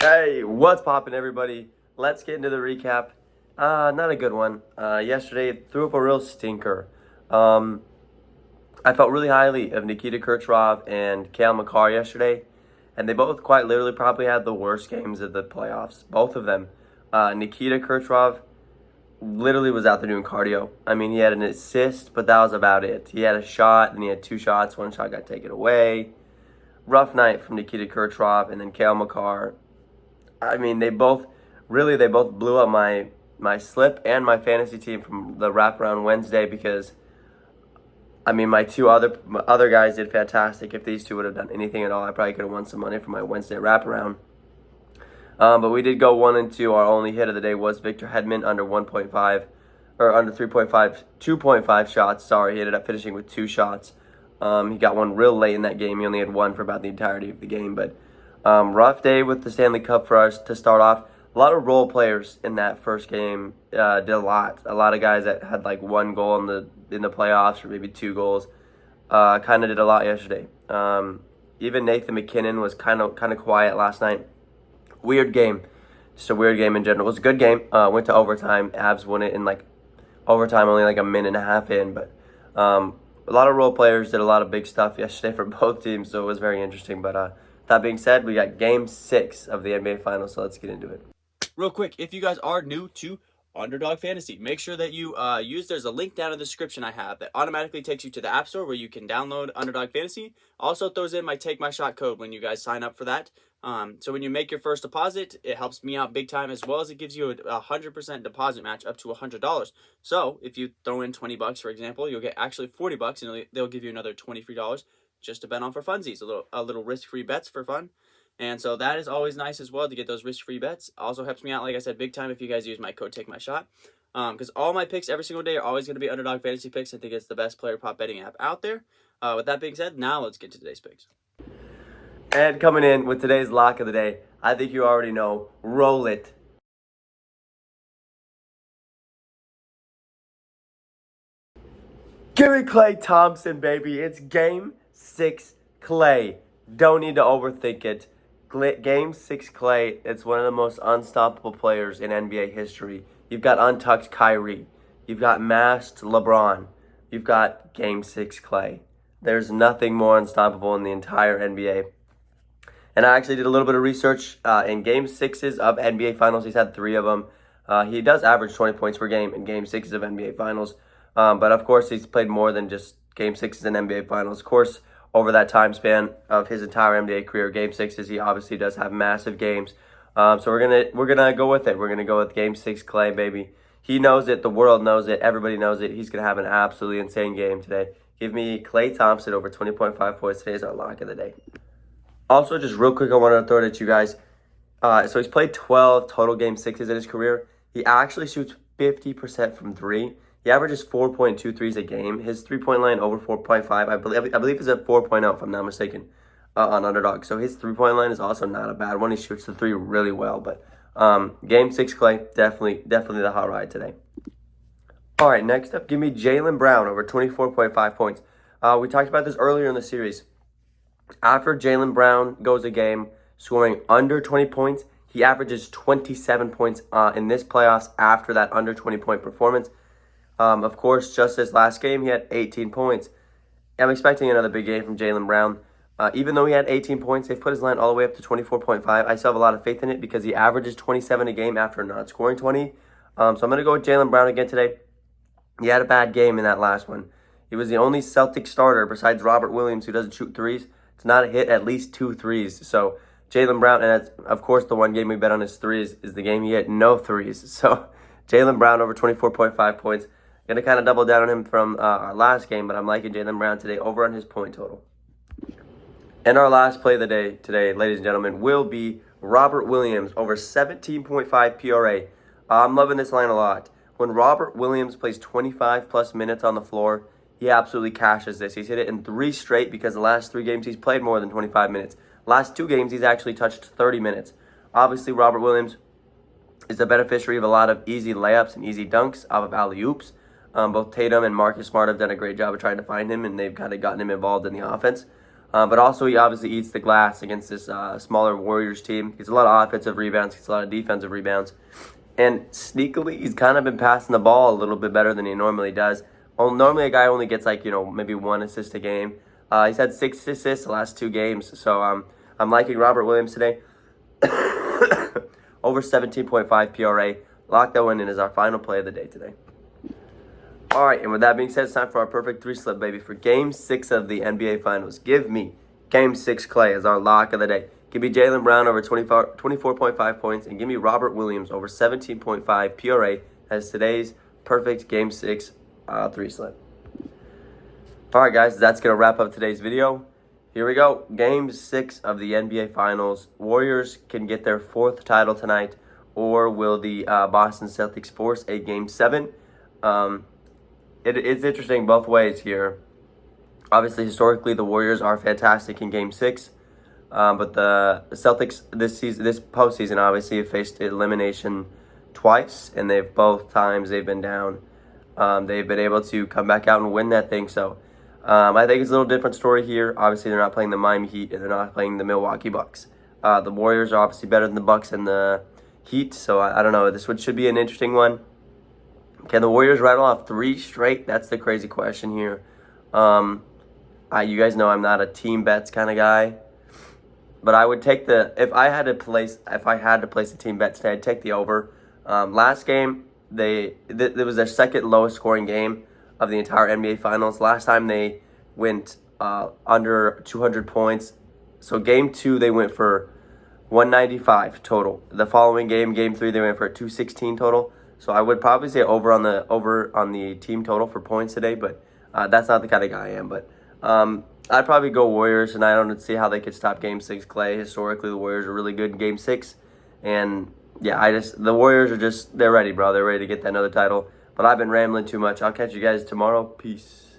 Hey, what's poppin', everybody? Let's get into the recap. Not a good one. Yesterday, threw up a real stinker. Um, I felt really highly of Nikita Kucherov and Cale Makar yesterday, and they both quite literally probably had the worst games of the playoffs. Both of them. Nikita Kucherov literally was out there doing cardio. I mean, he had an assist, but that was about it. He had a shot, and he had two shots. One shot got taken away. Rough night from Nikita Kucherov, and then Cale Makar. I mean, they both blew up my slip and my fantasy team from the wraparound Wednesday because I mean my other guys did fantastic. If these two would have done anything at all, I probably could have won some money for my Wednesday wraparound. But we did go 1-2. Our only hit of the day was Victor Hedman under 1.5 or under 3.5, 2.5 shots. Sorry, he ended up finishing with two shots. He got one real late in that game. He only had one for about the entirety of the game, but rough day with the Stanley Cup for us to start off. A lot of role players in that first game did a lot. A lot of guys that had like one goal in the playoffs or maybe two goals kind of did a lot yesterday. Even Nathan McKinnon was kind of quiet last night. Weird game. Just a weird game in general. It was a good game. Went to overtime. Avs won it in like overtime, only like a minute and a half in. But a lot of role players did a lot of big stuff yesterday for both teams, so it was very interesting. But that being said, we got Game 6 of the NBA Finals, so let's get into it. Real quick, if you guys are new to Underdog Fantasy, make sure that you there's a link down in the description I have that automatically takes you to the App Store where you can download Underdog Fantasy. Also throws in my TAKEMYSHOT code when you guys sign up for that. So when you make your first deposit, it helps me out big time, as well as it gives you a 100% deposit match up to $100. So if you throw in $20, for example, you'll get actually $40, and they'll give you another $23 just to bet on for funsies, a little risk-free bets for fun. And so that is always nice as well to get those risk-free bets. Also helps me out, like I said, big time if you guys use my code TAKEMYSHOT. Because all my picks every single day are always going to be Underdog Fantasy picks. I think it's the best player prop betting app out there. With that being said, now let's get to today's picks. And coming in with today's lock of the day, I think you already know, roll it. Give me Klay Thompson, baby. It's Game 6 Klay. Don't need to overthink it. Game 6 Klay, it's one of the most unstoppable players in NBA history. You've got untucked Kyrie. You've got masked LeBron. You've got Game 6 Klay. There's nothing more unstoppable in the entire NBA. And I actually did a little bit of research in Game 6s of NBA Finals. He's had 3 of them. He does average 20 points per game in Game 6s of NBA Finals. But of course, he's played more than just Game 6s in NBA Finals. Of course, over that time span of his entire NBA career, Game 6s, he obviously does have massive games. So we're gonna go with it. We're gonna go with Game 6 Klay, baby. He knows it. The world knows it. Everybody knows it. He's gonna have an absolutely insane game today. Give me Klay Thompson over 20.5 points. Today is our lock of the day. Also, just real quick, I wanted to throw it at you guys. So he's played 12 total Game 6s in his career. He actually shoots 50% from 3. He averages 4.2 threes a game. His three-point line over 4.5. I believe is at 4.0 if I'm not mistaken on Underdog. So his three-point line is also not a bad one. He shoots the 3 really well. But Game 6 Klay, definitely the hot ride today. All right, next up, give me Jaylen Brown over 24.5 points. We talked about this earlier in the series. After Jaylen Brown goes a game scoring under 20 points, he averages 27 points in this playoffs after that under 20-point performance. Of course, just this last game, he had 18 points. I'm expecting another big game from Jaylen Brown. Even though he had 18 points, they've put his line all the way up to 24.5. I still have a lot of faith in it because he averages 27 a game after not scoring 20. So I'm going to go with Jaylen Brown again today. He had a bad game in that last one. He was the only Celtic starter besides Robert Williams who doesn't shoot threes to not hit at least 2 threes. So Jaylen Brown, and that's, of course, the one game we bet on his threes is the game he hit no threes. So Jaylen Brown over 24.5 points. Going to kind of double down on him from our last game, but I'm liking Jaylen Brown today over on his point total. And our last play of the day today, ladies and gentlemen, will be Robert Williams over 17.5 PRA. I'm loving this line a lot. When Robert Williams plays 25-plus minutes on the floor, he absolutely cashes this. He's hit it in 3 straight because the last 3 games he's played more than 25 minutes. Last 2 games he's actually touched 30 minutes. Obviously, Robert Williams is the beneficiary of a lot of easy layups and easy dunks off of alley-oops. Both Tatum and Marcus Smart have done a great job of trying to find him, and they've kind of gotten him involved in the offense. But also he obviously eats the glass against this smaller Warriors team. Gets a lot of offensive rebounds, gets a lot of defensive rebounds. And sneakily, he's kind of been passing the ball a little bit better than he normally does. Normally, a guy only gets like, maybe 1 assist a game. He's had 6 assists the last 2 games. So I'm liking Robert Williams today. Over 17.5 PRA. Lock that one in as our final play of the day today. All right, and with that being said, it's time for our perfect 3 slip, baby. For Game 6 of the NBA Finals, give me Game 6 Clay as our lock of the day. Give me Jaylen Brown over 24.5 points, and give me Robert Williams over 17.5 PRA as today's perfect Game 6 3 slip. All right, guys, that's going to wrap up today's video. Here we go. Game 6 of the NBA Finals. Warriors can get their 4th title tonight, or will the Boston Celtics force a Game 7? It's interesting both ways here. Obviously, historically, the Warriors are fantastic in Game 6. But the Celtics this postseason, obviously, have faced elimination twice, and both times they've been down. They've been able to come back out and win that thing. So I think it's a little different story here. Obviously, they're not playing the Miami Heat, and they're not playing the Milwaukee Bucks. The Warriors are obviously better than the Bucks and the Heat. So I don't know. This one should be an interesting one. Can the Warriors rattle off 3 straight? That's the crazy question here. You guys know I'm not a team bets kind of guy. But I would take if I had to place a team bet today, I'd take the over. Last game, it was their second lowest scoring game of the entire NBA Finals. Last time they went under 200 points. So Game 2, they went for 195 total. The following game, Game 3, they went for 216 total. So I would probably say over on the team total for points today, but that's not the kind of guy I am. But I'd probably go Warriors, and I don't see how they could stop Game 6 Clay. Historically, the Warriors are really good in Game 6. And, yeah, the Warriors are they're ready, bro. They're ready to get that another title. But I've been rambling too much. I'll catch you guys tomorrow. Peace.